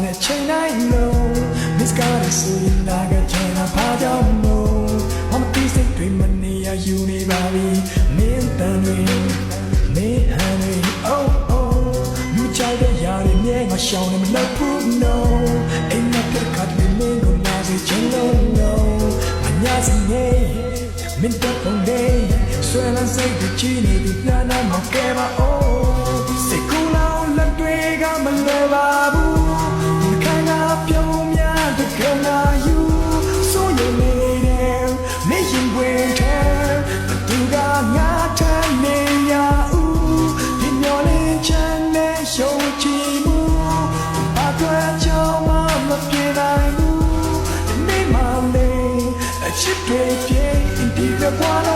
တဲ့ချိန်တိုင်းလုံးမစ္စကားရဲ့ဆိုရင်လာကချင်တာဘာကြောင့်မို့မမသိစိတ်တွေမနေရယူနေပါပြီမင်းတန်တွေမင်းဟန်တွေ oh oh လူချိုက်တဲ့ຢာတွေမြဲငါရှောင်နေမလို့ဘူး no အိမ်မက်ကကတ်မင်းကိုလာစေချင်လို့ no အညာစီနေမင်းတပ်ပုံနေဆွဲလန်းစိတ်တွေချီနေပြီးနာနာမကဲပါ oh စိတ်ကူလောင်လက်တွေကမလွယ်ပါဘူးခန္ဓာပြုံးများတကယ်နာယူဆိုရနေတဲ့မင်းရင်ဝင်တဲ့သူကငါထမ်းနေရဦးဒီမျောလေးချမ်းနဲ့ရှုံးချမှုဘာတွေ့ကြောင့်မပြေနိုင်ဘူးဒီနေ့မှလေးအချစ်တွေပြေးဒီဘက်